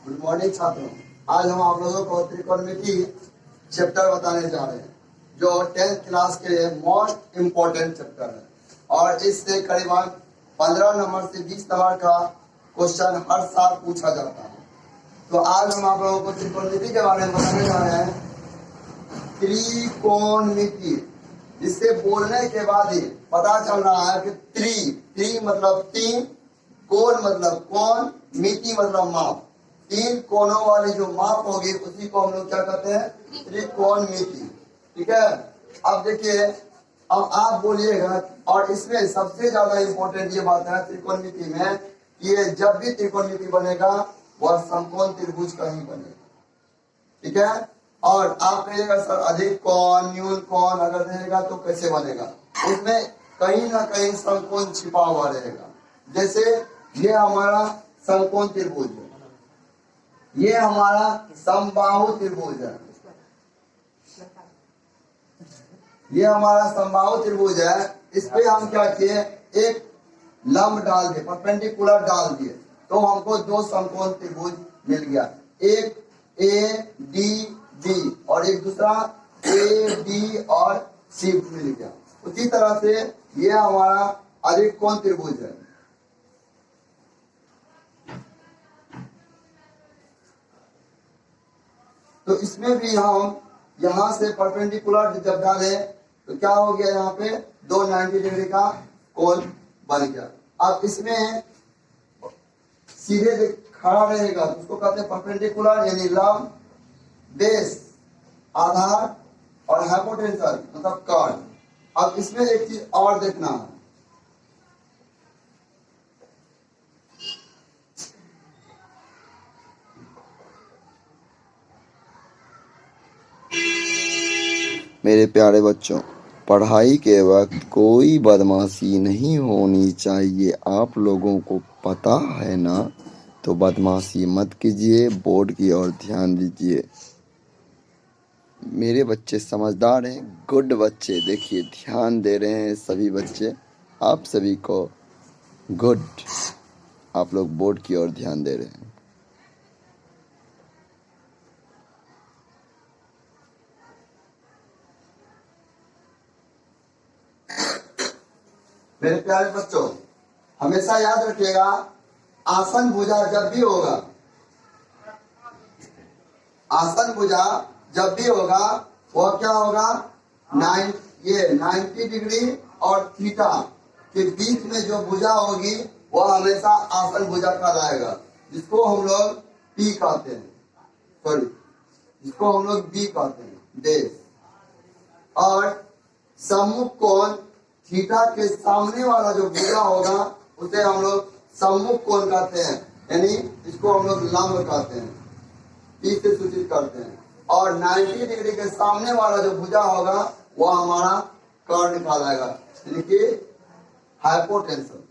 Good morning छात्रों। आज हम आप लोगों को त्रिकोणमिति चैप्टर बताने जा रहे हैं जो 10th क्लास के लिए मोस्ट इम्पोर्टेंट चैप्टर है और इससे करीबन 15 नंबर से 20 नंबर का क्वेश्चन हर साल पूछा जाता है। तो आज हम आप लोगों को त्रिकोणमिति के बारे में बताने जा रहे हैं। त्रिकोणमिति, जिससे बोलने के बाद ही पता चल रहा है कि त्रि मतलब तीन, कोण मतलब कोण, मिति मतलब माप। तीन कोणों वाली जो माप होगी उसी को हम लोग क्या कहते हैं, त्रिकोणमिति। ठीक है। अब देखिए, अब आप बोलिएगा, और इसमें सबसे ज्यादा इंपॉर्टेंट ये बात है त्रिकोणमिति में, ये जब भी त्रिकोणमिति बनेगा वह समकोण त्रिभुज का ही बनेगा। ठीक है। और आप कहिएगा सर अधिक कोण न्यून कोण अगर रहेगा तो कैसे बनेगा, उसमें कहीं ना कहीं समकोण छिपा हुआ रहेगा। जैसे ये हमारा समकोण त्रिभुज है, ये हमारा समबाहु त्रिभुज है, ये हमारा समबाहु त्रिभुज है। इस पे हम क्या किए, एक लंब डाल दिए, परपेंडिकुलर डाल दिए, तो हमको दो समकोण त्रिभुज मिल गया। एक ए डी डी और एक दूसरा ए डी और सी मिल गया। उसी तरह से ये हमारा अधिक कोण त्रिभुज है। तो इसमें भी हम यहाँ से परपेंडिकुलर जब डाले तो क्या हो गया, यहाँ पे दो 90 डिग्री का कोण बन गया। अब इसमें सीधे खड़ा रहेगा तो उसको कहते हैं परपेंडिकुलर, यानी लंब, बेस आधार और हाइपोटेंशन मतलब कर्ण। अब इसमें एक चीज और देखना है, मेरे प्यारे बच्चों, पढ़ाई के वक्त कोई बदमाशी नहीं होनी चाहिए। आप लोगों को पता है ना, तो बदमाशी मत कीजिए, बोर्ड की ओर ध्यान दीजिए। मेरे बच्चे समझदार हैं, गुड बच्चे। देखिए ध्यान दे रहे हैं सभी बच्चे, आप सभी को गुड। आप लोग बोर्ड की ओर ध्यान दे रहे हैं। मेरे प्यारे बच्चों, हमेशा याद रखिएगा, आसन भुजा जब भी होगा, आसन भुजा जब भी होगा वह क्या होगा, 90 डिग्री और थीटा के बीच में जो भुजा होगी वह हमेशा आसन भुजा कहलाएगा, जिसको हम लोग पी कहते हैं, सॉरी जिसको हम लोग बी कहते हैं, देश। और सम्मुख कोण थीटा के सामने वाला जो भुजा होगा उसे हम लोग सम्मुख कोण कहते हैं, यानी इसको हम लोग लंब कहते हैं, पी से सूचित करते हैं। और 90 डिग्री के सामने वाला जो भुजा होगा वह हमारा कर्ण कहलाएगा, यानी कि हाइपोटेंशन।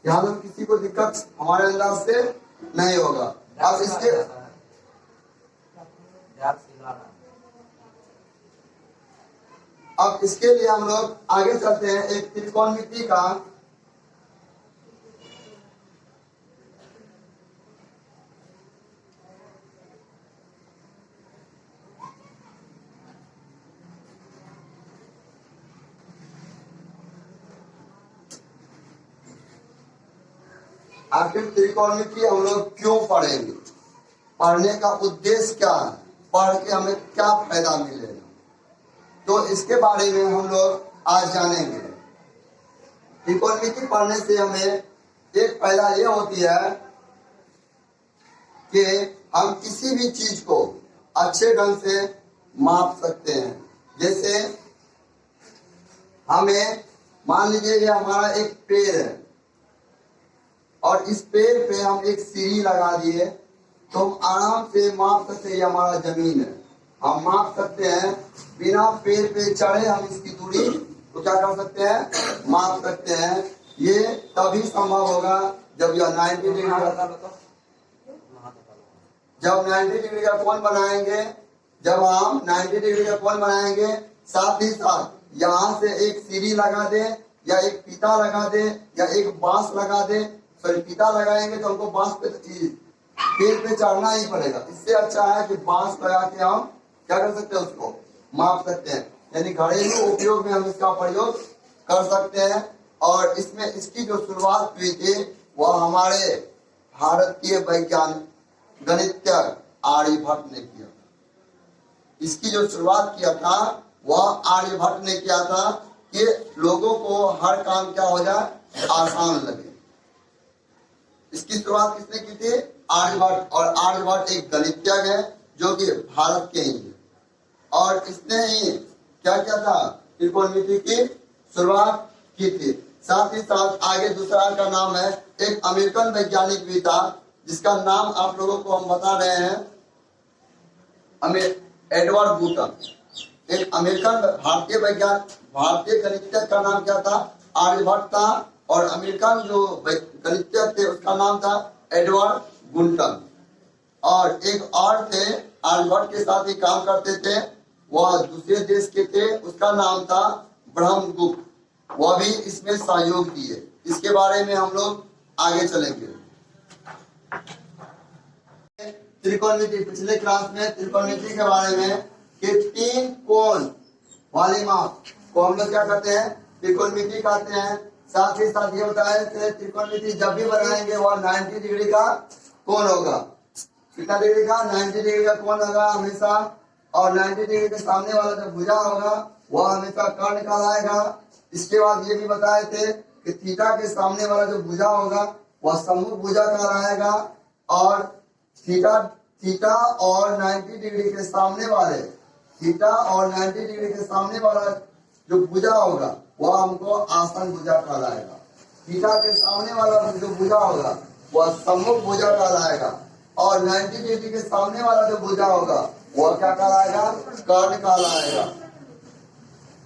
यहाँ में किसी को दिक्कत हमारे अंदाज से नहीं होगा। अब इसके लिए हम लोग आगे चलते हैं। एक त्रिकोणमिति का आखिर त्रिकोणमिति हम लोग क्यों पढ़ेंगे, पढ़ने का उद्देश्य क्या है, पढ़ के हमें क्या फायदा मिलेगा, तो इसके बारे में हम लोग आज जानेंगे। त्रिकोणमिति पढ़ने से हमें एक फायदा ये होती है कि हम किसी भी चीज को अच्छे ढंग से माप सकते हैं। जैसे हमें मान लीजिए ये हमारा एक पेड़ है और इस पेड़ पे हम एक सीढ़ी लगा दिए तो हम आराम से माप सकते हैं, ये हमारा जमीन है, हम माप सकते हैं। बिना पेड़ पे चढ़े हम इसकी दूरी तो क्या कर सकते हैं, माप सकते हैं। ये तभी संभव होगा जब यह 90 डिग्री जब 90 डिग्री का कोण बनाएंगे, जब हम 90 डिग्री का कोण बनाएंगे, साथ ही साथ यहाँ से एक सीढ़ी लगा दे या एक फीता लगा दे या एक बांस लगा दे। सॉरी, फीता लगाएंगे तो हमको बांस पे पेड़ पे चढ़ना ही पड़ेगा। इससे अच्छा है कि बांस लगा के हम क्या कर सकते हैं, उसको माप सकते हैं, यानी घरेलू उपयोग में हम इसका प्रयोग कर सकते हैं। और इसमें इसकी जो शुरुआत हुई थी वह हमारे भारतीय वैज्ञानिक गणितज्ञ आर्यभट्ट ने किया। इसकी जो शुरुआत किया था वह आर्यभट्ट ने किया था कि लोगों को हर काम क्या हो जाए, आसान लगे। इसकी शुरुआत किसने की थी, आर्यभट्ट। और आर्यभट्ट एक गणितज्ञ है जो कि भारत के ही है, और इसने ही क्या किया था, त्रिकोणमिति की शुरुआत की थी। साथ ही साथ आगे दूसरा का नाम है, एक अमेरिकन वैज्ञानिक भी था जिसका नाम आप लोगों को हम बता रहे हैं, एडवर्ड बूटन। एक अमेरिकन भारतीय भारतीय गणितज्ञ का नाम क्या था, आर्यभट्ट था, और अमेरिकन जो गणितज्ञ थे उसका नाम था एडवर्ड बूटन। और एक और थे आर्यभट्ट के साथ ही काम करते थे, वह दूसरे देश के थे, उसका नाम था ब्रह्मगुप्त। वह भी इसमें सहयोग दिए। इसके बारे में हम लोग आगे चलेंगे। त्रिकोणमिति, पिछले क्लास में त्रिकोणमिति के बारे में कि 3 कोण वाली माप को हम लोग क्या कहते हैं, त्रिकोणमिति कहते हैं। साथ ही साथ ये होता है कि त्रिकोणमिति जब भी बनाएंगे वह 90 डिग्री का कोण होगा। कितना डिग्री का, 90 डिग्री का कोण होगा हमेशा। और 90 डिग्री के सामने वाला जो भुजा होगा वह हमेशा कर्ण कहलाएगा। इसके बाद ये भी बताए थे कि थीटा के सामने वाला जो भुजा होगा वह सम्मुख भुजा कहलाएगा। और थीटा और 90 डिग्री के सामने वाले, थीटा और 90 डिग्री के सामने वाला जो भुजा होगा वह हमको आसन भुजा कहलाएगा। थीटा के सामने वाला जो भुजा होगा वह सम्मुख भुजा कहलाएगा। और 90 डिग्री के सामने वाला जो भुजा होगा वह क्या कहलाएगा, कर्ण कहलाएगा।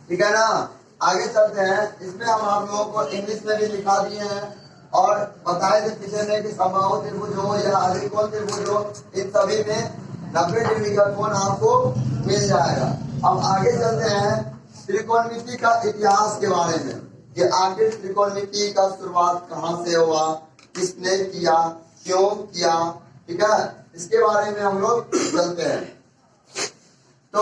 ठीक है ना। आगे चलते हैं। इसमें हम आप लोगों को इंग्लिश में भी लिखा दिए हैं और बताए थे पीछे में कि समबाहु त्रिभुज हो या अग्रकोण त्रिभुज हो, इन सभी में 90 डिग्री का कोण आपको मिल जाएगा। अब आगे चलते हैं त्रिकोणमिति का इतिहास के बारे में कि आखिर त्रिकोणमिति का शुरुआत कहाँ से हुआ, किसने किया, क्यों किया। ठीक है, इसके बारे में हम लोग चलते हैं। तो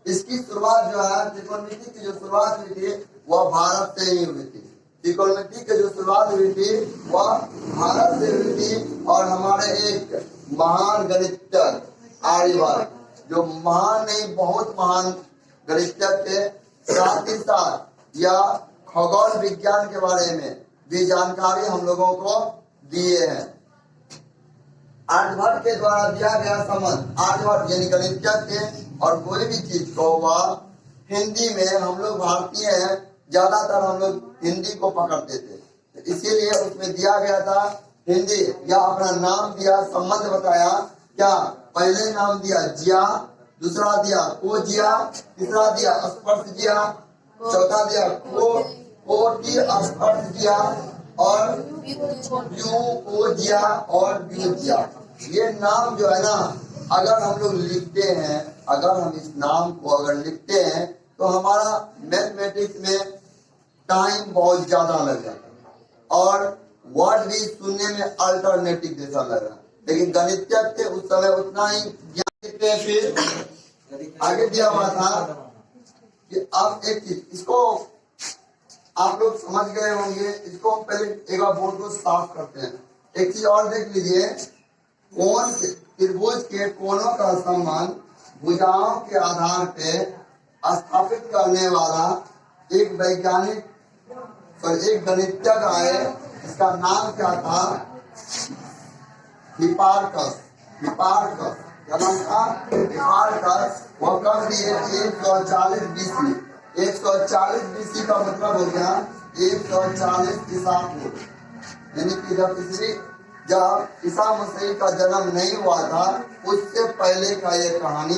इसकी शुरुआत जो है, त्रिकोणमिति की जो शुरुआत हुई थी वह भारत से ही हुई थी। त्रिकोणमिति की जो शुरुआत हुई थी वह भारत से हुई थी। और हमारे एक महान गणितज्ञ आर्यभट्ट, जो महान नहीं बहुत महान गणितज्ञ थे, साथ ही साथ यह खगोल विज्ञान के बारे में भी जानकारी हम लोगों को दिए हैं। आर्यभट्ट के द्वारा दिया गया संबंध, आर्यभट्ट यानी गणितज्ञ थे, और कोई भी चीज को वह हिंदी में, हम लोग भारतीय हैं, ज्यादातर हम लोग हिंदी को पकड़ते थे, तो इसीलिए उसमें दिया गया था हिंदी, या अपना नाम दिया, संबंध बताया। क्या पहले नाम दिया जिया, दूसरा दिया को जिया, तीसरा दिया स्पर्श जिया, चौथा दिया कोटि स्पर्श जिया, और यू को जिया और व्यू जिया। ये नाम जो है ना, अगर हम लोग लिखते हैं, अगर हम इस नाम को अगर लिखते हैं तो हमारा मैथमेटिक्स में टाइम बहुत ज्यादा लग जाता है और वर्ड भी सुनने में अल्टरनेटिव जैसा लग रहा है। लेकिन गणितज्ञ थे उस समय उतना ही ज्ञान देते हैं। फिर आगे दिया हुआ था कि अब एक चीज, इसको आप लोग समझ गए होंगे, इसको पहले एक बार बोर्ड को साफ करते हैं। एक चीज और देख लीजिए, कोण त्रिभुज के कोणों का संबंध भुजाओं के आधार पे स्थापित करने वाला एक वैज्ञानिक, एक गणितज्ञ आए, इसका नाम क्या था, हिपार्कस। क्या नाम था, हिपार्कस। वह कब दिए, 140 BC। 140 BC का मतलब हो गया 140 ईसा पूर्व, यानी कि जब ईसा मसीह का जन्म नहीं हुआ था उससे पहले का ये कहानी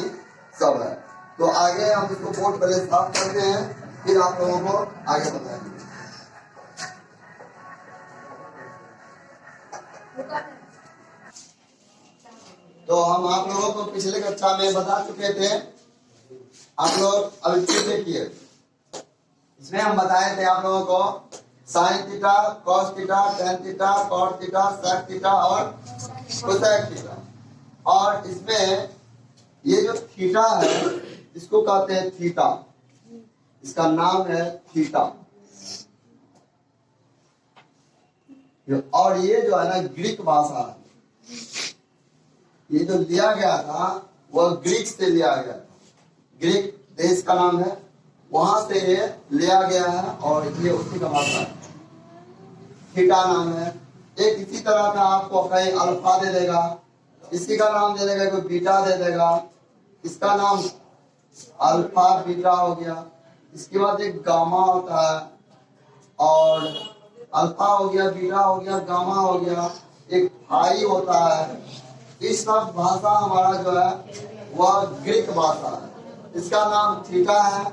सब है। तो आगे हम इसको बोर्ड पहले साफ करते हैं, फिर आप लोगों को आगे बताएंगे। तो हम आप लोगों को पिछले कक्षा में बता चुके थे, आप लोग अभी फिर देखिए। इसमें हम बताए थे आप लोगों को sine theta, cos theta, tan theta, cot theta, sec theta और कोसेक थीटा। और इसमें ये जो थीटा है इसको कहते हैं थीटा, इसका नाम है थीटा। और ये जो है ना ग्रीक भाषा है, ये जो लिया गया था वह ग्रीक से लिया गया था, ग्रीक देश का नाम है, वहां से ये लिया गया है और ये उसी का भाषा है, थीटा नाम है। एक इसी तरह का आपको कहीं अल्फा दे देगा, इसी का नाम दे देगा, कोई बीटा दे देगा, इसका नाम अल्फा बीटा हो गया। इसके बाद एक गामा होता है, और अल्फा हो गया, बीटा हो गया, गामा हो गया, एक फाई होता है। इस सब भाषा हमारा जो है वह ग्रीक भाषा है। इसका नाम थीटा है,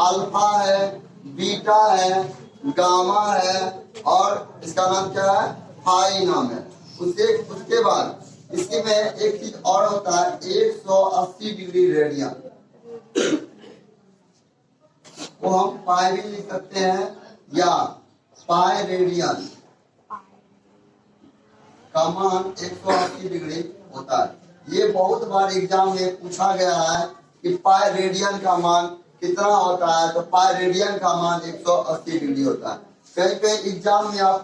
अल्फा है, बीटा है, गामा है, और इसका नाम क्या है, फाई नाम है। उसके बाद इसके में एक चीज और होता है, 180 डिग्री रेडियन, वो हम पाई भी लिख सकते हैं या पाई रेडियन का मान 180 डिग्री होता है। ये बहुत बार एग्जाम में पूछा गया है कि पाई रेडियन का मान कितना होता है, तो पाई रेडियन का मान 180 डिग्री होता है। कई कई एग्जाम में आपको